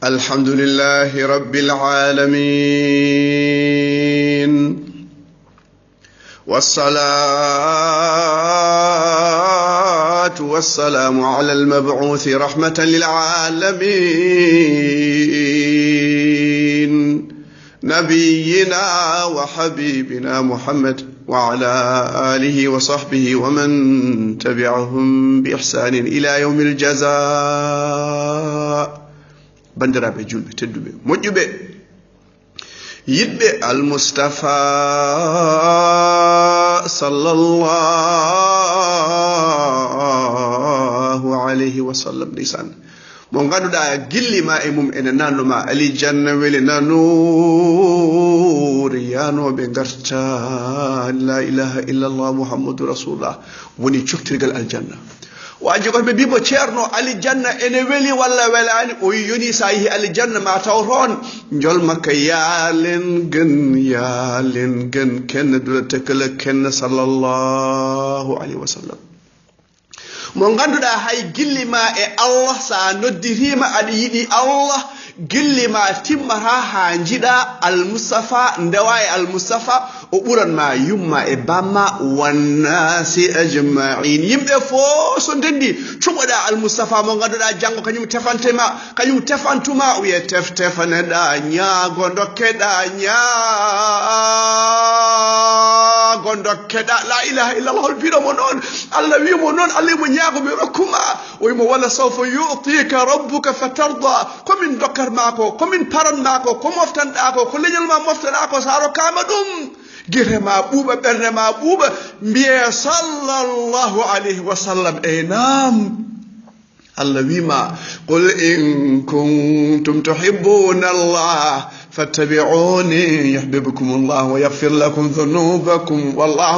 الحمد لله رب العالمين والصلاة والسلام على المبعوث رحمة للعالمين نبينا وحبيبنا محمد وعلى آله وصحبه ومن تبعهم بإحسان إلى يوم الجزاء. بندرابي جولبي تدوبي موجوبي يدبي المصطفى صلى الله عليه وسلم لسان mon ganduda gillima e mum ene nannuma ali janna weli nanuri yanoɓe garta la ilaha illallah muhammadur rasulullah woni coktirgal aljanna waji ko be bibo ceerno ali janna ene weli walla welani o yoni sa yi ali janna ma taw ron jol makka yalen gen ken dula tekala ken sallallahu alaihi wasallam mo ganduda hay gillima e Allah sa noddirima adi yidi Allah gillima timmata ha jida al mustafa ndawai al mustafa o buran ma yumma e bamma wannasi ajma'in yimbe fo so dendi cuboda al mustafa mo ganduda jango kanyum tefantuma wiye teftefaneda nyaago dokkeda gondokeda la ilaha illallah biro mo non Allah wi mo non Allah mo nyaago be rokuma o mo wala sawfa yu'tika rabbuka fatarda komin dokkar mako komin paran mako ko moftanda ko lenyol ma moftana ko saro kama dum girema buba bernema buba biya sallallahu alaihi wasallam enam Allah wima qul in kuntum tuhibbuna Allah فاتبعوني يحببكم الله ويغفر لكم ذنوبكم والله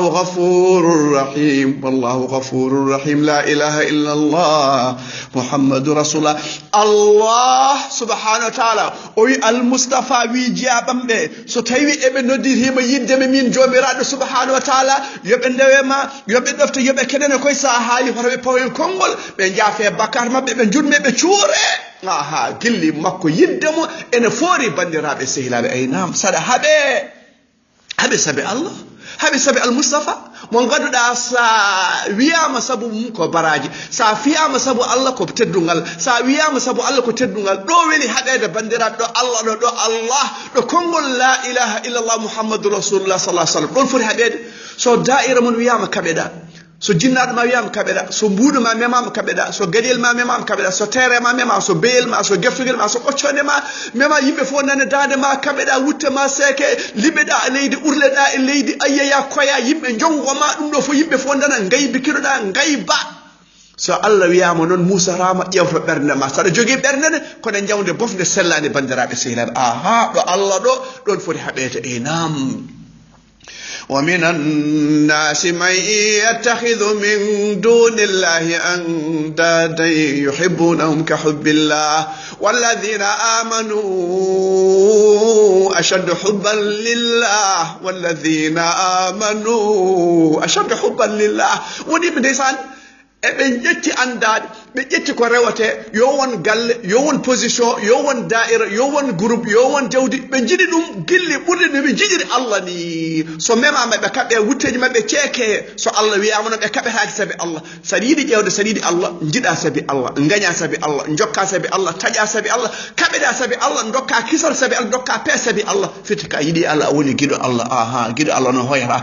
غفور رحيم لا إله إلا الله محمد رسول الله الله سبحانه وتعالى وي المصطفى ويجابم به so tawi ebe noddirima yiddeme min jomiraɗo subhanahu wa ta'ala yoɓe ndewema yoɓe ɗofta yoɓe keɗene koye sa haali hotoɓe pawen konngol ɓe jaafe bakar mabɓe ɓe jurme ɓe cuure aha gilli makko yiddemo ene foori bandiraɓe sehilaɓe aynam saɗa haɓe sabi Allah haɓe sabi almustafa mo ganduɗa sa wiyama sabu mum ko baraji sa fiyama sabu Allah ko teddungal sa wiyama sabu Allah ko teddungal ɗo weli haɗede bandiraɓe ɗo Allah ɗo konngol la ilaha illallah muhammadur rasulullah sallallahu alaihi wasallam ɗon foti haɗede so da'ira mon wiyama kaɓeɗa so jinnaɗo ma wiyama kaɓeɗa so mbuɗo ma memama kaɓeɗa so gaɗel ma memama kaɓeɗa so tere ma memama so beyel ma so geftugel ma so ɓoccode ma mema yimɓe fof nane dande ma kaɓeɗa wutte ma seke liɓeɗa e leydi urleɗa e leydi ayyeya koya yimɓe jongoma ɗum ɗo fof yimɓe fof nana gaybikiroɗa gayba so Allah wiyama noon Musa rama ƴewto ɓernde ma saɗa jogui ɓernde kono jawde bofde sellani bandiraɓe sehilaɓe aha ɗo Allah ɗon foti haɓede enam ومن الناس من يتخذ من دون الله أندادا يحبونهم كحب الله والذين آمنوا أشد حبا لله وني بديسان ɓe ƴetti andade ɓe ƴetti ko rewate yo won galle yo won position yo won da'ira yo won groupe yo won jawdi ɓe jiɗi ɗum gilli ɓurde no ɓe jiɗiri Allah ni so memama ɓe kaɓe wutteji mabɓe ceeke so Allah wiyama no ɓe kaɓetaki sabi Allah saɗa yiɗi ƴewde saɗa yiɗi Allah jiɗa sabi Allah gaña sabi Allah jokka sabi Allah taƴa sabi Allah kaɓeɗa sabi Allah dokka kisal sabi Allah dokka pe sabi Allah firti ka yiɗi Allah a woni giɗo Allah aha giɗo Allah no hoyata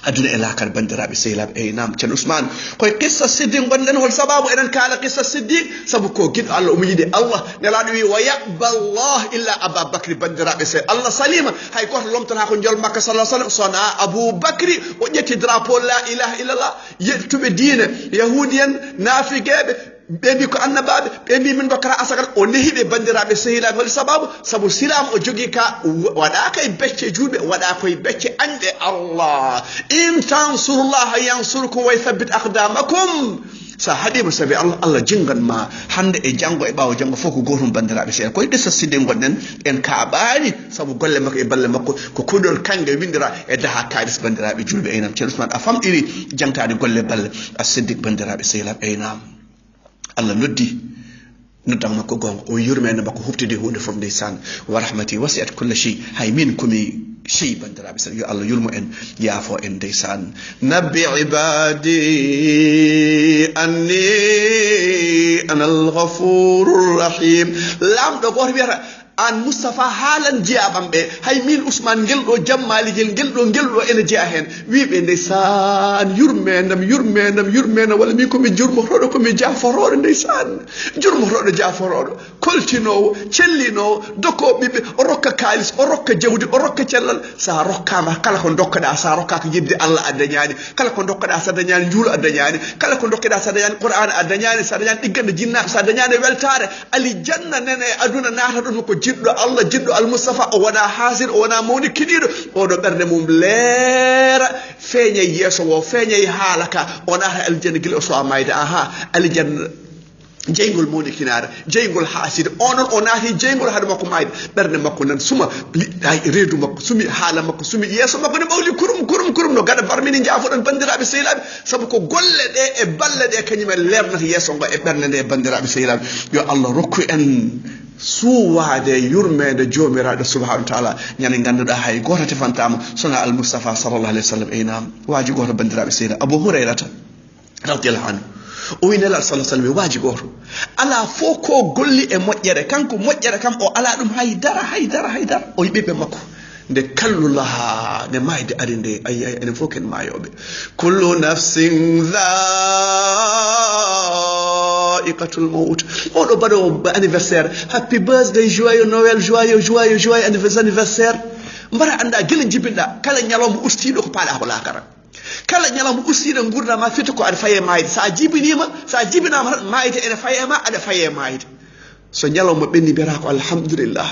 aduna e lakal bandiraɓe sehilaɓe nam ceerno Ousmane koye qissa siddiq gonɗen hol sababu eɗen kaala qissa siddiq saabu ko giɗo Allah omo yiɗi Allah nelaɗo wi wa yaqba Allah illa Aboubacry bandiraɓe se Allah salima hay goto lomtata ko jol makka sallah sallam sona Aboubacry o ƴetti drapeau la ilaha illallah yettuɓe diine yahudiyen nafigueɓe ɓe mbi ko annabaɓe ɓe mbi min dokkata asagal o nehiɓe bandiraɓe sehilaɓe holi sababu silam o jogui ka waɗa koye becce julɓe waɗa koye becce anɗe Allah in tansurullaha yansurkum wa yuthabbit aqdamakum sa haɗima sabi Allah jingan ma hande e janggo e ɓawo janggo fof ko gotum bandiraɓe seeɗa koye ɗessa sidde gonɗen en kaɓani saabu golle makko e balle makko ko kuɗol kangue windira e daha kalis bandiraɓe julɓe aynam ceerno Ousmane a famɗiri jangtade golle balle a siddiq bandiraɓe sehilaɓe aynam Allah noddi ندام مكو غون او يرمي نبكو هبتدي هون فروم ديسان ورحمتي وسعت كل شيء هاي مين كومي شيء بندرا بس يا الله يرمو ان يافو ان ديسان نبي عبادي اني انا الغفور الرحيم لام دو غور بيرا an Mustafa halan jiabambe hay min Usman geldo jammali geldo ene jia hen wiibe ndeysan yurmenam wala mi ko mi jurmo rodo ko mi jaforodo ndeysan jurmo rodo jaforodo koltino cellino doko bibe o rokka kalis o rokka jawdi o rokka cellal sa rokkama kala ko dokkada sa rokka ko yidde Allah addañani kala ko dokkada sa dañani juulu addañani kala ko dokkada sa dañani Qur'an addañani sa dañani diggande jinna sa dañani weltare ali janna nene aduna nata don ko jiddo Allah jiddo al Mustafa o wana hasir o wana mawni kidido o do berde mum leera feña yeso wo feña halaka o nata al janna gil o so amayde aha al janna jeygol moni kinara jeygol hasid onon o naati jeygol hade makko mayde berde makko nan suma ay reedu makko sumi hala makko sumi yeso makko ne bawli kurum no gada barmini jafodon bandirabe sehilabe sabu ko golle de e balle de kanyuma lernata yeso ngo e berne de bandirabe sehilabe yo Allah rokku en suwade yurmede jomiraɗo subhanahu wa ta'ala ñande ganduɗa hay goto tefantama sona al Mustafa sallallahu alaihi wasallam aynam waji goto bandiraɓe seyda Abu Hurairata radiyallahu anhu o wi nela sallallahu alaihi wasallam waji goto ala fo ko golli e moƴƴere kanko moƴƴere kam o ala ɗum haydara o yiɓeɓe makko nde kallulaha ne mayde ari nde ay enen fof ken mayoɓe kullu nafsin dha'iqatul maut oɗo baɗo anniversaire happy birthday joyeux Noël joyeux anniversaire mbara anda gila jibinɗa kala ñalawma ustiɗo ko paɗa ko lakara kala ñalawma ustiɗo gurdama fita ko aɗa faye mayde sa jibinama tan mayde ene fayema aɗa faye mayde so ñalawma ɓenni mbiyata ko alhamdulillah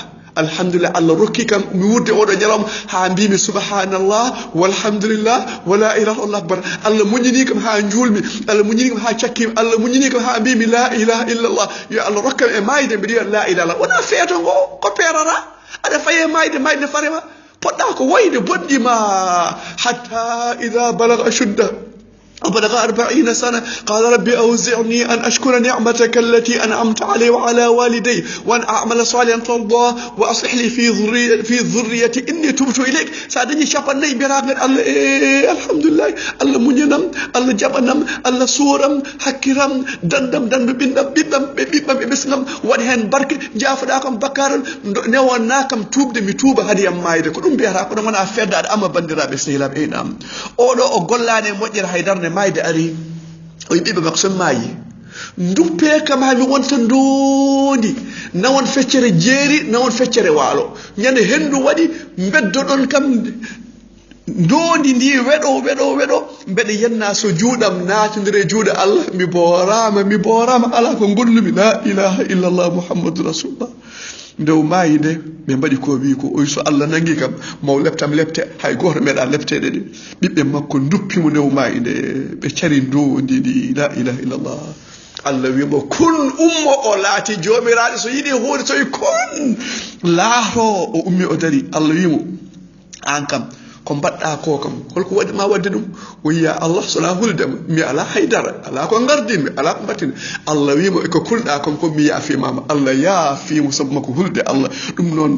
Allah rokki kam mi wurde oɗo ñalawma ha mbimi subhanallah walhamdulillah wala ilaha illallah akbar Allah muñini kam ha julmi Allah muñini kam ha cakkimi Allah muñini kam ha mbimi la ilaha illallah yo Allah rokkam e mayde mbiɗa wiya la ilaha wona feeto ngo ko perara aɗa faye mayde farema poɗɗa ko wayde boɗɗima hatta ida balaga ashudda وبلغ 40 سنة قال ربي أوزعني أن أشكر نعمتك التي أنعمت علي وعلى والدي وأن أعمل صالحا ترضاه وأصلح لي في ذريتي إني تبت إليك سأدني شابني براغن الله الحمد لله الله منينم الله جبنم الله سورم حكرم دندم بيبم بسلم ونهن برك جافداكم بكارن نواناكم توبد متوبة هذه مايد كلهم بيراكم أنا أفرد أما بندرا بسيلاب إنام أولو أقولاني مجر هيدرني mayde ari o yiɓiɓe makko son maayi duppe kam ha mi wonta ndondi nawon feccere jeeri nawon feccere waalo ñande hendu waɗi beddoɗon kam ndondi ndi weɗo mbeɗa yenna so juuɗam natodire juuɗe Allah mi boorama ala ko gollumi la ilaha illallah muhammadu rasulullah ndew maayi nde ɓe mbaɗi ko wi ko oy so Allah nangi kam maw leptam lepte hay goto meeɗa leptede ɗe ɓiɓɓe makko duppimo ndew maayi nde ɓe cari ndondi ndi la ilaha illallah Allah wimo kun ummo o laati jomiraɗo so yiiɗi huude so wi kun laato o ummi o dari Allah wimo an kam ko mbaɗɗa ko kam holko waɗi ma wadde ɗum o yiya Allah sona huldema mi ala haydara ala ko gardinmi ala ko mbattimi Allah wimo eko kulɗa kon ko mi yaafimama Allah yaafimo sabu makko hulde Allah ɗum noon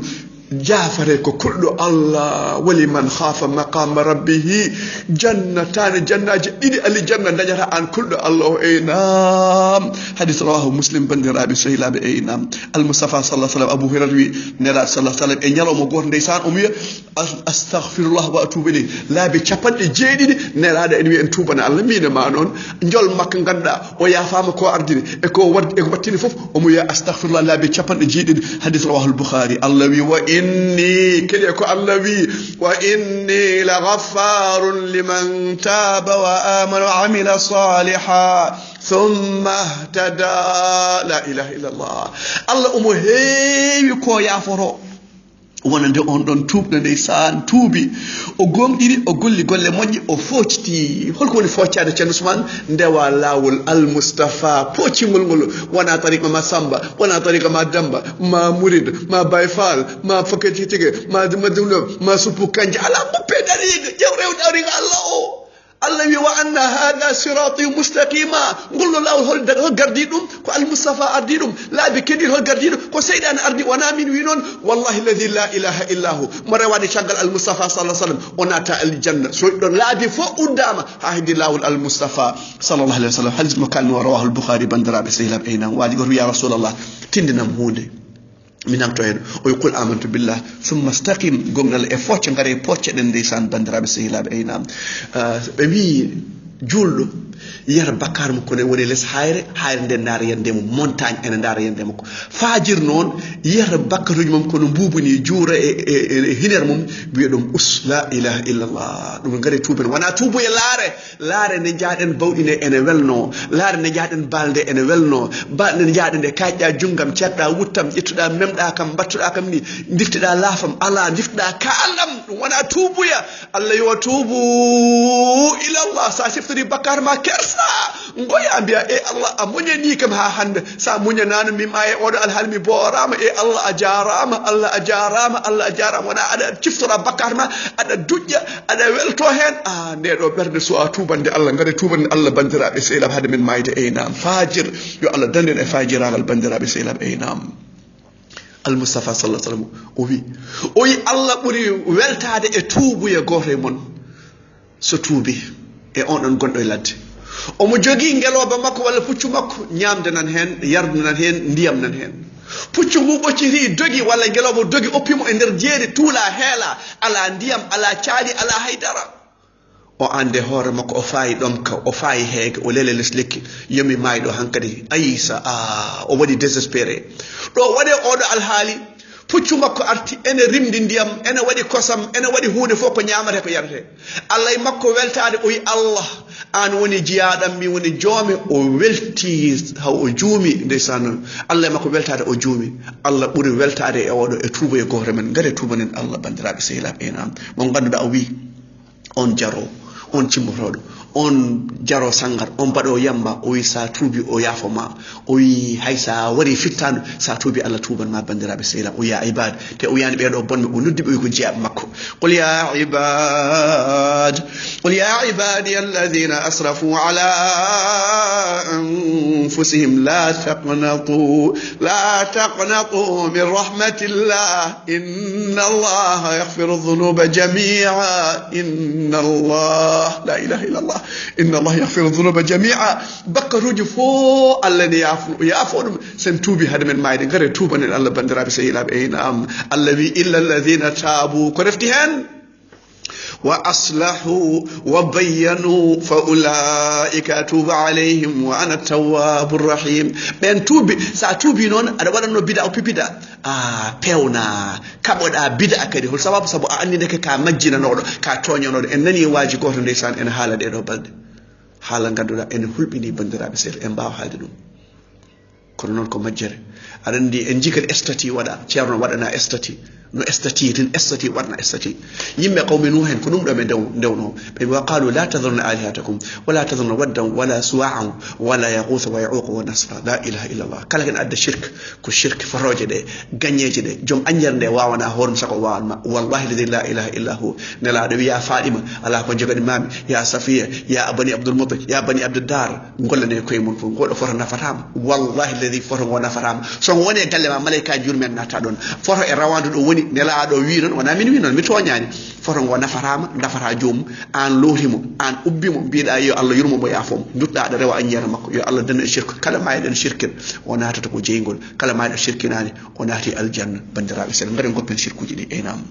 jaafare ko kulɗo Allah wali man khafa maqama rabbihi jannatani jannaji ɗiɗi aljanna dañata an kulɗo Allah o nam hadith rawahu muslim bandiraɓe sehilaɓe nam al mustafa sallallahu alaihi wasallam Abu Hurairah wi nela sallallahu alaihi wasallam e ñalawma goto ndeysan o wiya astaghfirullah wa atubu ilayh laabi capanɗe jeeɗiɗi nelaɗo en wi en tubana Allah minema noon jol makko ganduɗa o yafama ko ardini e ko wattini foof omo wiya astaghfirullah laabi capanɗe jeeɗiɗi hadith rawahu al Bukhari Allah wi wa inni kede ko Allah wi wa inni la ghaffarun liman taba wa amana wa amila salihan thumma ihtada la ilaha illallah Allah omo heewi ko yaforo wonande on ɗon tuubɗo ndeysan tuubi o gomɗiɗi o golli golle moƴƴi o focciti holko woni foccade ceerno Ousmane ndewa lawol al Mustafa poccingol ngol wona tariqa ma Samba wona tariqa ma Demba ma Murid ma Baye Fall ma Fakati Tege ma Madumlo ma Suppu Kanje ala ɓuppe dariga jew rewde ariga Allah o الله وأن هذا صراطي مستقيما قل له هل قرديدهم المصطفى أرديدهم لا بكدي هل قرديدهم كسيدنا أردي ونامين وينون والله الذي لا إله إلا هو مرة وادي شغل المصطفى صلى الله عليه وسلم وناتا الجنة سويدون لا دي فوق قدام هاهد الله المصطفى صلى الله عليه وسلم حديث مكان رواه البخاري بندرا بسيلاب أينا وادي قال يا رسول الله تندنا مهودي من أمتوين ويقول آمنت بالله ثم استقيم قمنا الإفوتش نغاري بوتش دنديسان بندرا بسيلاب أينا بمي جولو yar bakar mo ko ne woni les hayre nde ndar yande mo montagne en ndar yande mo fajir non yar bakaruji mom ko no mbubuni juura e hiner mum biye dum us la ilaha illa allah dum ngare tuben wana tubu e laare ne jaaden bawdine ene welno laare ne jaaden balde ene welno balde ne jaaden de kajja jungam cedda wuttam ittuda memda kam battuda kam ni diftida lafam ala diftida kaalam wana tubu ya allah yo tubu ila allah sa siftiri bakar ma kersa ngoya biya e allah amunya ni kam ha hande sa munya nanu mi maye odo alhalmi borama e allah ajarama wana ada ciftora bakar ma ada dujja ada welto hen nedo berde so tubande allah ngade tubande allah bandirabe seylab hade min mayde e nam fajir yo allah danden e fajiragal bandirabe seylab e nam المصطفى صلى الله عليه وسلم وي الله بري weltade e tubu ye goto mon so tubi e on don gondo ladde o mo jogi ngeloba makko walla puccu makko nyamde nan hen yarde nan hen ndiyam nan hen puccu mu bocciri dogi walla ngeloba dogi oppimo e nder jeeri tuula heela ala ndiyam ala caali ala haydara o ande hoore makko o faayi ɗon ka o faayi heege o lele les lekki yomi maayi ɗo hankadi ayisa o waɗi désespéré ɗo waɗe oɗo alhaali puccu makko arti ene rimdi ndiyam ene waɗi kosam ene waɗi hunde fof ko ñamate ko yarate allah makko weltade o wi allah an woni jiyaɗam mi woni joome o welti haw o juumi ndeysan allah makko weltade o juumi allah ɓuri weltade e oɗo e tuuba e goto men ngare tuubanen allah bandiraɓe sehilaɓe enam mo ganduɗa o wi on jaro on cimmotoɗo on jaro sangar on baɗo yamba o wi sa tuubi o yafoma o wi hay sa wari fittando sa tuubi allah tuuban ma bandiraɓe sehla o ya ibad te o yani ɓeɗo bonɓe o noddi ɓe ko jeyaɓe makko qul ya ibadi alladhina asrafu ala anfusihim la taqnatu min rahmatillah inna allaha yaghfiru dhunuba jami'a inna allah la ilaha illa allah inna allah yaghfiru dhunuba jami'a bakkaruji fo allah ne yaafo ɗum sen tuubi hade men mayde ngare tuubanen allah bandiraɓe sehilaɓe einam allah wi illa alladhina tabu ko refti hen وأصلحوا وبينوا فأولئك أتوب عليهم وأنا التواب الرحيم بين توبي سأتوبي نون أنا ولا نبدا أو بيدا بيونا كابودا بدا كده هو سبب أني نك كمجنا نور كاتونيا نور إنني واجي كورن لسان إن حالة ده ربنا حالا كدولا إن هول بني بندرا بسير إن باو حالة دو كورنون كمجرة أرندي إنجيك الأستاتي ودا تيارنا ودنا أستاتي no estati warna estati yimbe qawmi nuhen ko dum do be dewno be waqalu la tadhurna alihatakum wala tadhurna waddan wala suwa'an wala yaghus wa ya'uq wa nasra la ilaha illa allah kala ken adda shirk ko shirk faroje de gagneje de jom anjerde wawana horum sako wawan wallahi la ilaha illa hu nela do ya fadima ala ko jogani mami ya safiya ya bani abdul muttalib ya bani abdul dar gollane koy mun fu godo foro nafatama wallahi alladhi foro wona nafatama so woni galle ma malaika jurmen nata don foro e rawandu do woni nela do wi non wana min wi non mi toñani foto ngo nafarama nafara joom an lohtimo an ubbimo biida yo Allah yurmo mo yafom dudda da rewa anyere makko yo Allah dana shirk kala mayden shirkin wona tata ko jeygol kala mayden shirkinani onati aljanna bandirabe sen ngare goppen shirkuji di enam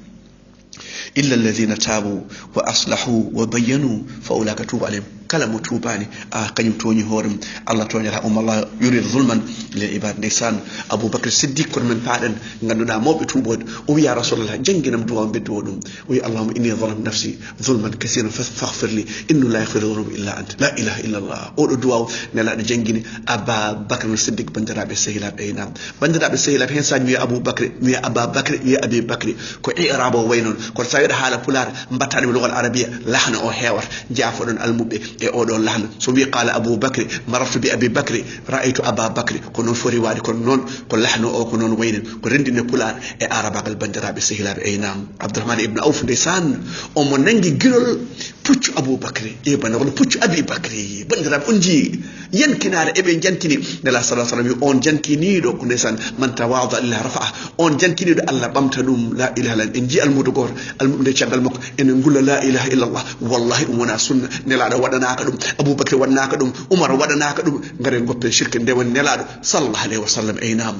illa alladhina tabu wa aslahu wa bayyanu fa ulaka tubu alayhim kala mo tubani kanyum toñi horum Allah toñata Allah yurid zulman lil ibad nisan Abu Bakr Siddiq kon men paaden ganduda mawbe tubod o wi ya rasulullah janginam duwa beddo dum o wi allahumma inni zalamtu nafsi zulman kaseeran faghfir li inna la yaghfiru dhunuba illa anta la ilaha illa allah o do duwa nela de jangini Abu Bakr Siddiq bandirabe sehilabe enam bandirabe sehilabe hen sañu Abu Bakr wi Abu Bakr wi Abi Bakr ko i'rabo waynon ko sayida hala pular mbattani lugal arabia lahna o hewat jafodon almubbe أودو لحن سوبي قال أبو بكر مررت بأبي بكر رأيت أبا بكر كنون فوري وادي كنون كل لحن أو كنون وين كرندي نقولان أعرب البندرة بسهلة بأينام عبد الرحمن ابن أوف ديسان أمون ننجي جل بوش أبو بكر يبان نقول بوش أبي بكر بندرة أنجي ينكنار ابن جنكني نلا صلى الله عليه وسلم أون جنكني دو كنسان من تواضع الله رفعه أون جنكني دو الله بمتنوم لا إله إلا إنجي المدقور المؤمن شغل مك إن نقول لا إله إلا الله والله أمنا سنة نلا ودنا كدوم أبو بكر ودنا كدوم عمر ودنا كدوم غير نقول الشرك دون نلا صلى الله عليه وسلم أينام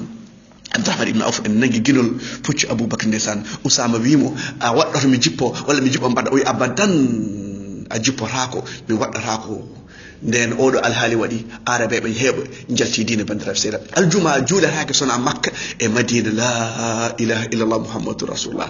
عبد الرحمن ابن عوف ان نجي جينول فوتش ابو بكر نيسان اسامه ويمو وادو مي جيبو ولا مي جيبو مباد وي ابدان اجيبو راكو مي واد راكو nden odo alhali wadi arabe be hebo jalti dina bandira sera aljuma juula hake sona makka e madina la ilaha illa allah muhammadur rasulullah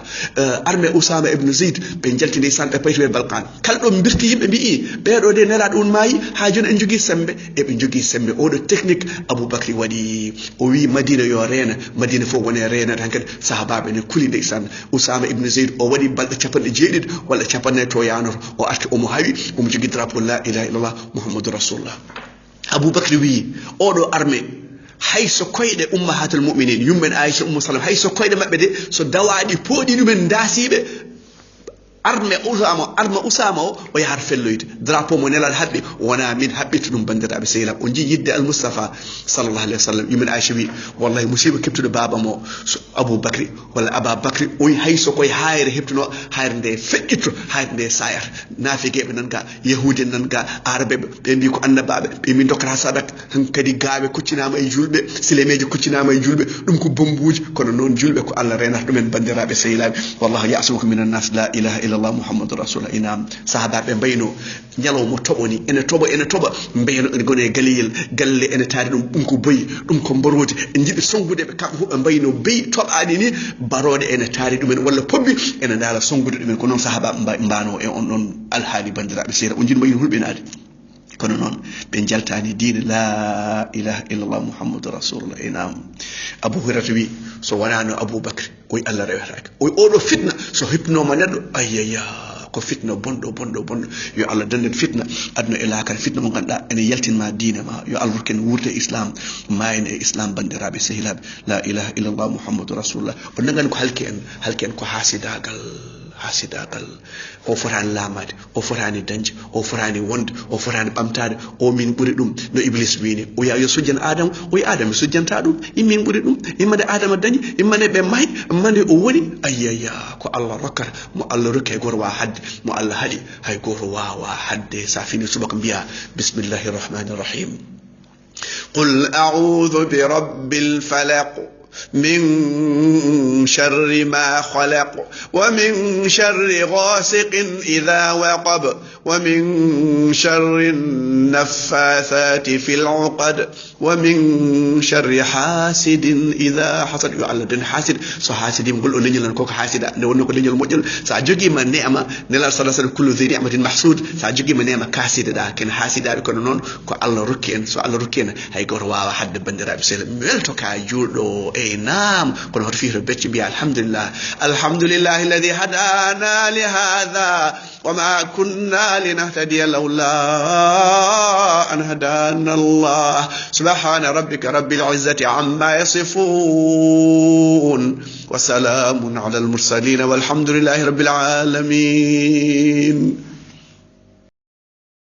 arme usama ibn zaid be jalti ni sande payto balkan kaldo birti yimbe bi be do de nela dun mayi hajun en jogi sembe e be jogi sembe odo technique abubakar wadi o wi madina yo rena madina fo woni rena tan kad sahababe ne kuli ndeysan usama ibn zaid o wadi balde capande jeedid wala capande to yanor o arti o mo hawi o mo jogi drapeau la ilaha illa allah muhammad رسول الله أبو بكر وي أودو أرمي حيث كويد أمهات المؤمنين يمن عائشة أم سلمة حيث كويد ما بدي سو دوادي بودي من داسيبه arme usama o yahar felloyde drapeau mo nelal habbe wona min habbita dum bandirabe seylam on ji yidde al mustafa sallallahu alaihi wasallam yumin aisha wi wallahi musiba keptude baba mo abou bakri wala aba bakri o hayso koy hayre hebtuno hayre de feddito hayre de sayar nafigebe nan ga yahudi nan ga arabe be mbi ko annababe be min dokra sadak han kadi gaabe kuccinama e julbe silemeji kuccinama e julbe dum ko bombuji kono non julbe ko Allah renata dum en bandirabe seylam wallahi ya'sukum minan nas la ilaha الله محمد رسول الله إنام صحابة بينو نيالو متوبني إن توبة بينو إنغوني غليل غلي إن تارينو أمكو بي أمكو مبرود إنجيب سونغو دي بكام هو بينو بي توب آديني بارود إن تارينو من ولا ببي إن نالا سونغو دي من كنون صحابة مبانو إن الحالي بندرا بسيرا ونجين بينو هل بينادي kono non be jaltani diine la ilaha illallah muhammadur rasulullah inam abu hurairah wi so wanano abu bakr oy allah rewata oy odo fitna so hipno ma neddo ayya ko fitna bondo yo allah dannet fitna adno ilakar fitna mo ganda ene yaltinma diine ma yo allah ken wurte islam mayne islam bandirabe sehilab la ilaha illallah muhammadur rasulullah on nangan ko halken ko hasidagal o forani lamade o forani danje o forani wonde o forani bamtade o min buri dum no iblis wini o ya yo sujjan adam o ya adam sujjanta dum min buri dum imade adam dañi imane be may mande o woni ayya ko allah rokkar mo allah rokke gor wa hadde mo allah hadi hay gor wa hadde sa fini subaka biya bismillahir rahmanir rahim qul a'udhu bi rabbil falaq من شر ما خلق ومن شر غاسق إذا وقب ومن شر النفاثات في العقد ومن شر حاسد إذا حسد يعلن حاسد سو حاسد يقول أن نجل نكوك حاسد نقول نجل مجل سأجوجي من نعمة نلا صلى الله عليه وسلم كل ذي نعمة محسود سأجوجي من نعمة كاسد دا كن حاسد بكون نون كو الله ركين سو الله ركين هاي قروا حد بندرا بسلم ملتو كاجولو نعم كنا فيه ربيت بي الحمد لله الذي هدانا لهذا وما كنا لنهتدي لولا أن هدانا الله سبحان ربك رب العزة عما يصفون وسلام على المرسلين والحمد لله رب العالمين